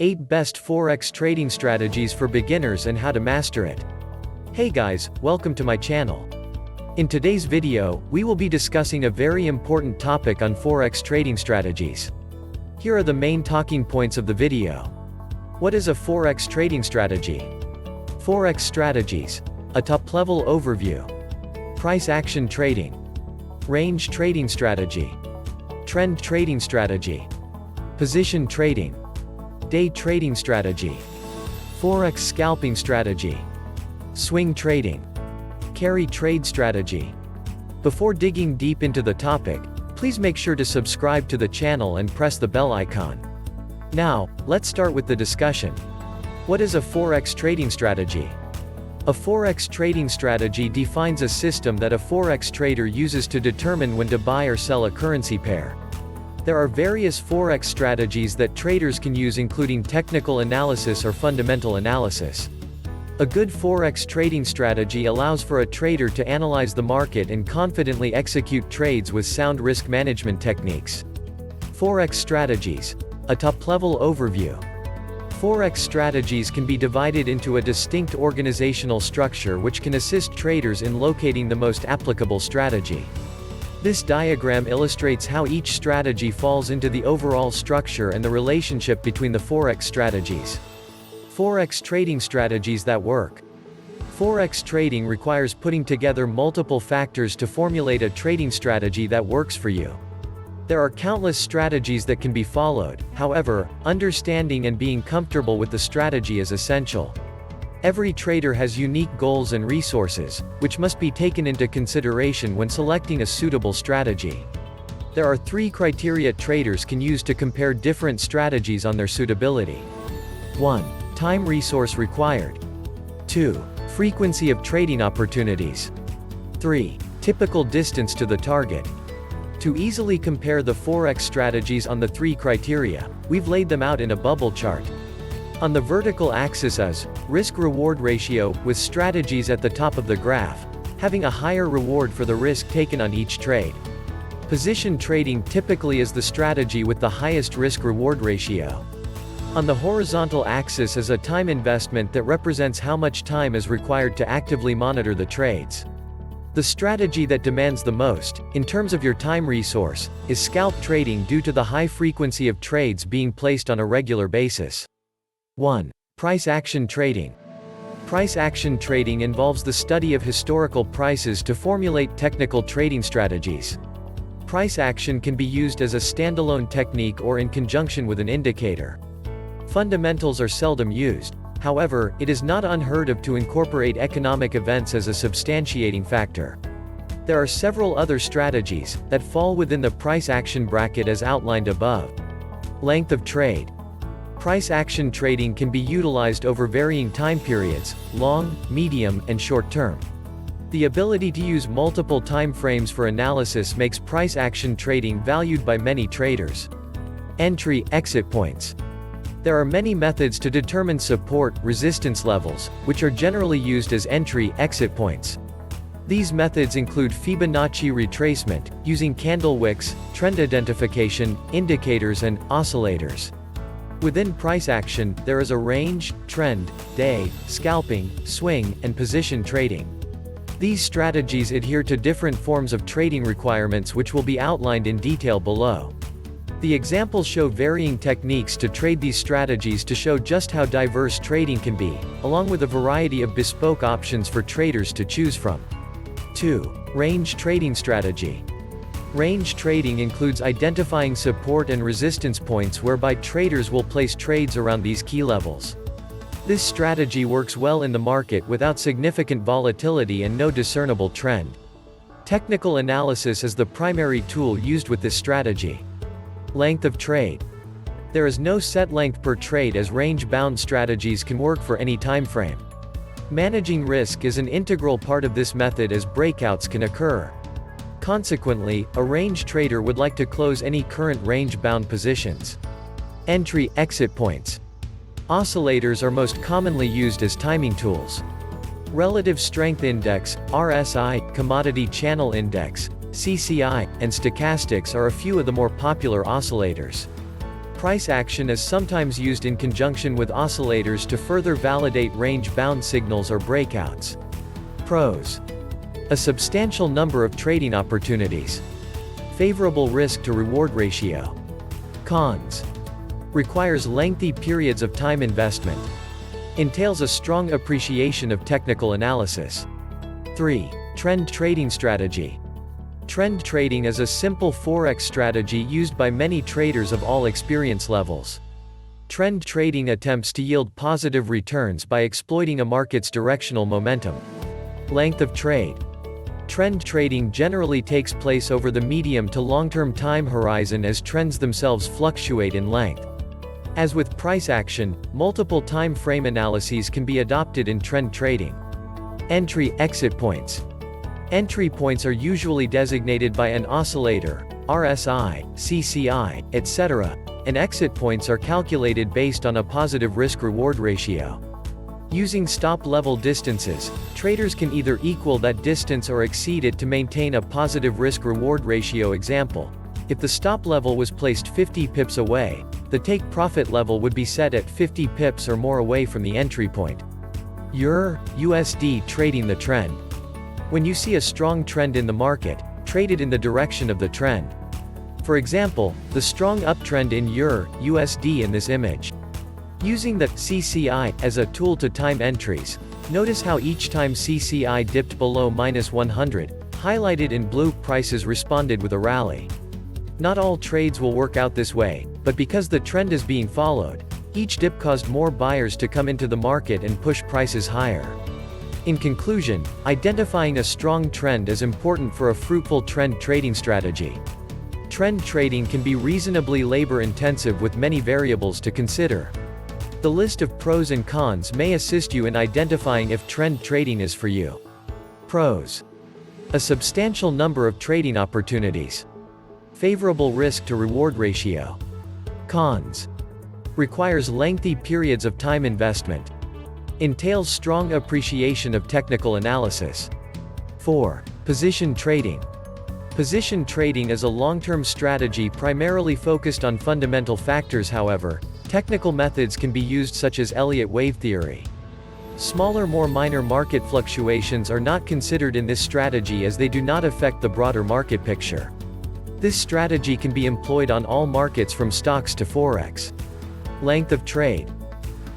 8 Best Forex Trading Strategies for Beginners and How to Master It. Hey guys, welcome to my channel. In today's video, we will be discussing a very important topic on Forex trading strategies. Here are the main talking points of the video. What is a Forex trading strategy? Forex strategies. A top-level overview. Price action trading. Range trading strategy. Trend trading strategy. Position trading. Day trading strategy. Forex scalping strategy. Swing trading. Carry trade strategy. Before digging deep into the topic, please make sure to subscribe to the channel and press the bell icon. Now, let's start with the discussion. What is a Forex trading strategy? A Forex trading strategy defines a system that a Forex trader uses to determine when to buy or sell a currency pair. There are various Forex strategies that traders can use, including technical analysis or fundamental analysis. A good Forex trading strategy allows for a trader to analyze the market and confidently execute trades with sound risk management techniques. Forex strategies. A top-level overview. Forex strategies can be divided into a distinct organizational structure which can assist traders in locating the most applicable strategy. This diagram illustrates how each strategy falls into the overall structure and the relationship between the Forex strategies. Forex trading strategies that work. Forex trading requires putting together multiple factors to formulate a trading strategy that works for you. There are countless strategies that can be followed, however, understanding and being comfortable with the strategy is essential. Every trader has unique goals and resources, which must be taken into consideration when selecting a suitable strategy. There are 3 criteria traders can use to compare different strategies on their suitability. 1. Time resource required. 2. Frequency of trading opportunities. 3. Typical distance to the target. To easily compare the Forex strategies on the 3 criteria, we've laid them out in a bubble chart. On the vertical axis is risk-reward ratio, with strategies at the top of the graph, having a higher reward for the risk taken on each trade. Position trading typically is the strategy with the highest risk-reward ratio. On the horizontal axis is a time investment that represents how much time is required to actively monitor the trades. The strategy that demands the most, in terms of your time resource, is scalp trading due to the high frequency of trades being placed on a regular basis. 1. Price action trading. Price action trading involves the study of historical prices to formulate technical trading strategies. Price action can be used as a standalone technique or in conjunction with an indicator. Fundamentals are seldom used. However, it is not unheard of to incorporate economic events as a substantiating factor. There are several other strategies that fall within the price action bracket as outlined above. Length of trade. Price action trading can be utilized over varying time periods, long, medium, and short term. The ability to use multiple time frames for analysis makes price action trading valued by many traders. Entry/exit points. There are many methods to determine support, resistance levels, which are generally used as entry/exit points. These methods include Fibonacci retracement, using candle wicks, trend identification, indicators and oscillators. Within price action, there is a range, trend, day, scalping, swing, and position trading. These strategies adhere to different forms of trading requirements which will be outlined in detail below. The examples show varying techniques to trade these strategies to show just how diverse trading can be, along with a variety of bespoke options for traders to choose from. 2. Range trading strategy. Range trading includes identifying support and resistance points whereby traders will place trades around these key levels. This strategy works well in the market without significant volatility and no discernible trend. Technical analysis is the primary tool used with this strategy. Length of trade. There is no set length per trade as range-bound strategies can work for any time frame. Managing risk is an integral part of this method as breakouts can occur. Consequently, a range trader would like to close any current range-bound positions. Entry/exit points. Oscillators are most commonly used as timing tools. Relative Strength Index, RSI, Commodity Channel Index, CCI, and stochastics are a few of the more popular oscillators. Price action is sometimes used in conjunction with oscillators to further validate range-bound signals or breakouts. Pros: a substantial number of trading opportunities. Favorable risk-to-reward ratio. Cons: requires lengthy periods of time investment. Entails a strong appreciation of technical analysis. 3. Trend trading strategy. Trend trading is a simple Forex strategy used by many traders of all experience levels. Trend trading attempts to yield positive returns by exploiting a market's directional momentum. Length of trade. Trend trading generally takes place over the medium to long-term time horizon as trends themselves fluctuate in length. As with price action, multiple time frame analyses can be adopted in trend trading. Entry/exit points. Entry points are usually designated by an oscillator, RSI, CCI, etc., and exit points are calculated based on a positive risk-reward ratio. Using stop-level distances, traders can either equal that distance or exceed it to maintain a positive risk-reward ratio. Example: if the stop level was placed 50 pips away, the take-profit level would be set at 50 pips or more away from the entry point. EURUSD trading the trend. When you see a strong trend in the market, trade it in the direction of the trend. For example, the strong uptrend in EURUSD in this image. Using the CCI as a tool to time entries, notice how each time CCI dipped below -100, highlighted in blue, prices responded with a rally. Not all trades will work out this way, but because the trend is being followed, each dip caused more buyers to come into the market and push prices higher. In conclusion, identifying a strong trend is important for a fruitful trend trading strategy. Trend trading can be reasonably labor-intensive with many variables to consider. The list of pros and cons may assist you in identifying if trend trading is for you. Pros: a substantial number of trading opportunities. Favorable risk-to-reward ratio. Cons: requires lengthy periods of time investment. Entails strong appreciation of technical analysis. 4. Position trading. Position trading is a long-term strategy primarily focused on fundamental factors. However, technical methods can be used, such as Elliott wave theory. Smaller, more minor market fluctuations are not considered in this strategy as they do not affect the broader market picture. This strategy can be employed on all markets from stocks to Forex. Length of trade.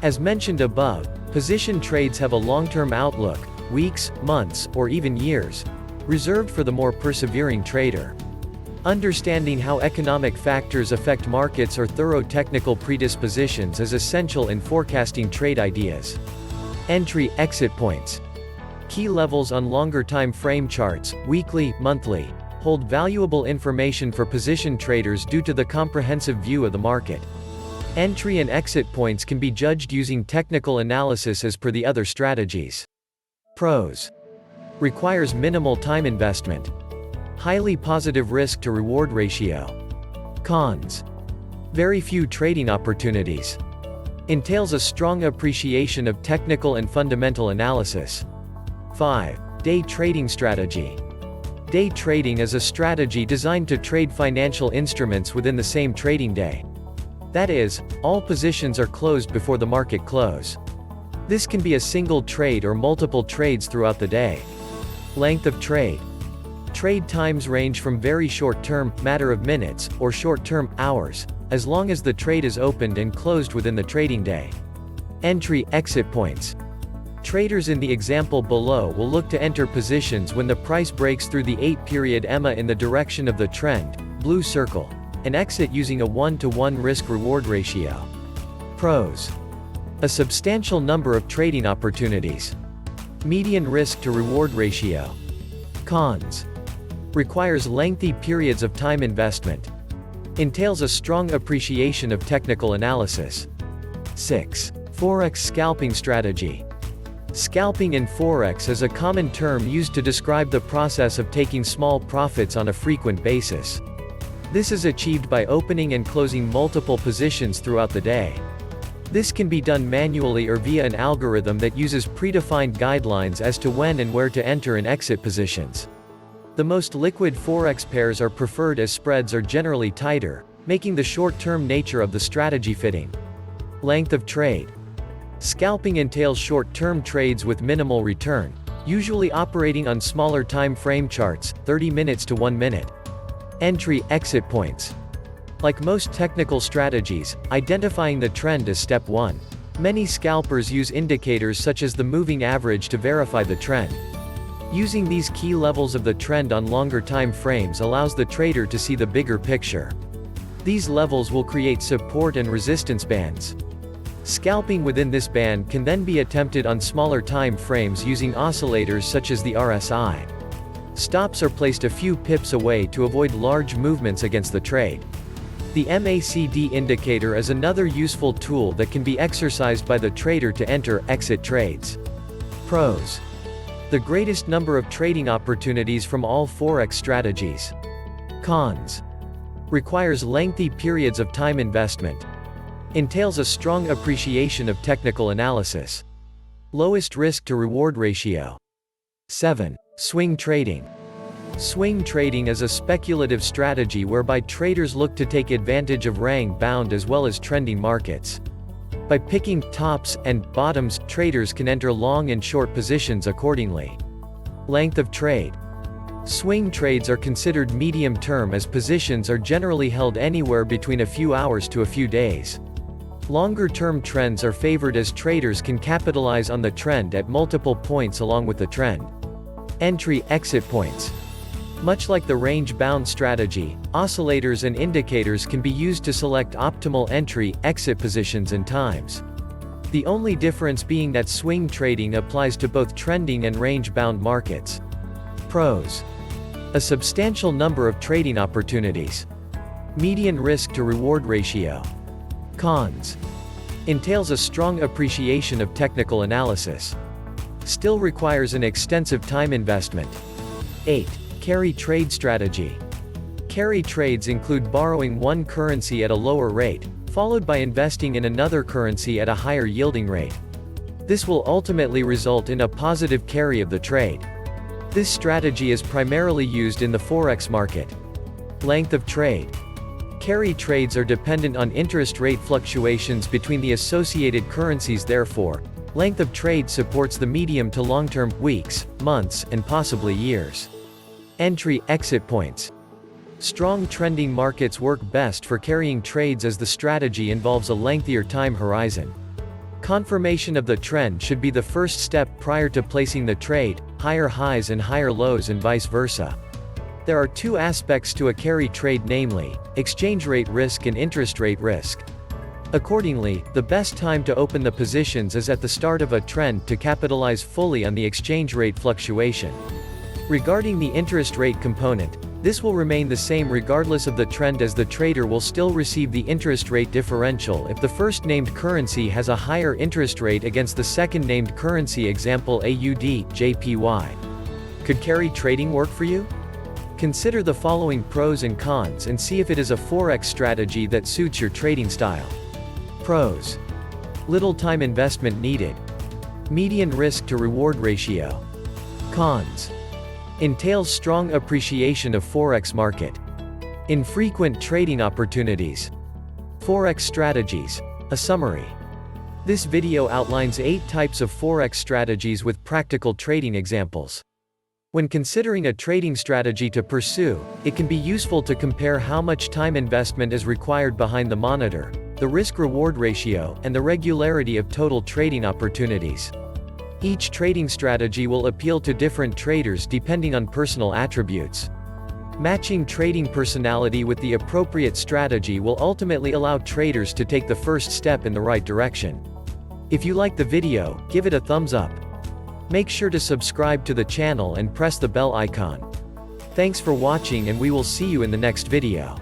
As mentioned above, position trades have a long-term outlook, weeks, months, or even years, reserved for the more persevering trader. Understanding how economic factors affect markets or thorough technical predispositions is essential in forecasting trade ideas. Entry/exit points. Key levels on longer time frame charts, weekly, monthly, hold valuable information for position traders due to the comprehensive view of the market. Entry and exit points can be judged using technical analysis as per the other strategies. Pros: requires minimal time investment. Highly positive risk-to-reward ratio. Cons: very few trading opportunities. Entails a strong appreciation of technical and fundamental analysis. 5. Day trading strategy. Day trading is a strategy designed to trade financial instruments within the same trading day. That is, all positions are closed before the market close. This can be a single trade or multiple trades throughout the day. Length of trade. Trade times range from very short-term, matter of minutes, or short-term, hours, as long as the trade is opened and closed within the trading day. Entry/exit points. Traders in the example below will look to enter positions when the price breaks through the 8-period EMA in the direction of the trend, blue circle, and exit using a 1-to-1 risk-reward ratio. Pros: a substantial number of trading opportunities. Median risk-to-reward ratio. Cons: requires lengthy periods of time investment. Entails a strong appreciation of technical analysis. 6. Forex scalping strategy. Scalping in Forex is a common term used to describe the process of taking small profits on a frequent basis. This is achieved by opening and closing multiple positions throughout the day. This can be done manually or via an algorithm that uses predefined guidelines as to when and where to enter and exit positions. The most liquid Forex pairs are preferred as spreads are generally tighter, making the short-term nature of the strategy fitting. Length of trade. Scalping entails short-term trades with minimal return, usually operating on smaller time frame charts, 30 minutes to 1 minute. Entry/exit points. Like most technical strategies, identifying the trend is step 1. Many scalpers use indicators such as the moving average to verify the trend. Using these key levels of the trend on longer time frames allows the trader to see the bigger picture. These levels will create support and resistance bands. Scalping within this band can then be attempted on smaller time frames using oscillators such as the RSI. Stops are placed a few pips away to avoid large movements against the trade. The MACD indicator is another useful tool that can be exercised by the trader to enter/exit trades. Pros. The greatest number of trading opportunities from all Forex strategies. Cons. Requires lengthy periods of time investment. Entails a strong appreciation of technical analysis. Lowest risk to reward ratio. 7. Swing trading. Swing trading is a speculative strategy whereby traders look to take advantage of range-bound as well as trending markets. By picking tops and bottoms, traders can enter long and short positions accordingly. Length of trade. Swing trades are considered medium-term as positions are generally held anywhere between a few hours to a few days. Longer-term trends are favored as traders can capitalize on the trend at multiple points along with the trend. Entry/exit points. Much like the range-bound strategy, oscillators and indicators can be used to select optimal entry/exit positions and times. The only difference being that swing trading applies to both trending and range-bound markets. Pros. A substantial number of trading opportunities. Median risk to reward ratio. Cons. Entails a strong appreciation of technical analysis. Still requires an extensive time investment. 8. Carry trade strategy. Carry trades include borrowing one currency at a lower rate, followed by investing in another currency at a higher yielding rate. This will ultimately result in a positive carry of the trade. This strategy is primarily used in the Forex market. Length of trade. Carry trades are dependent on interest rate fluctuations between the associated currencies, therefore, length of trade supports the medium to long-term, weeks, months, and possibly years. Entry/exit points. Strong trending markets work best for carrying trades as the strategy involves a lengthier time horizon. Confirmation of the trend should be the first step prior to placing the trade, higher highs and higher lows and vice versa. There are two aspects to a carry trade, namely, exchange rate risk and interest rate risk. Accordingly, the best time to open the positions is at the start of a trend to capitalize fully on the exchange rate fluctuation. Regarding the interest rate component, this will remain the same regardless of the trend, as the trader will still receive the interest rate differential if the first named currency has a higher interest rate against the second named currency, example AUD, JPY. Could carry trading work for you? Consider the following pros and cons and see if it is a Forex strategy that suits your trading style. Pros. Little time investment needed. Median risk to reward ratio. Cons. Entails strong appreciation of Forex market. Infrequent trading opportunities. Forex strategies. A summary. This video outlines 8 types of Forex strategies with practical trading examples. When considering a trading strategy to pursue, it can be useful to compare how much time investment is required behind the monitor, the risk-reward ratio, and the regularity of total trading opportunities. Each trading strategy will appeal to different traders depending on personal attributes. Matching trading personality with the appropriate strategy will ultimately allow traders to take the first step in the right direction. If you like the video, give it a thumbs up. Make sure to subscribe to the channel and press the bell icon. Thanks for watching, and we will see you in the next video.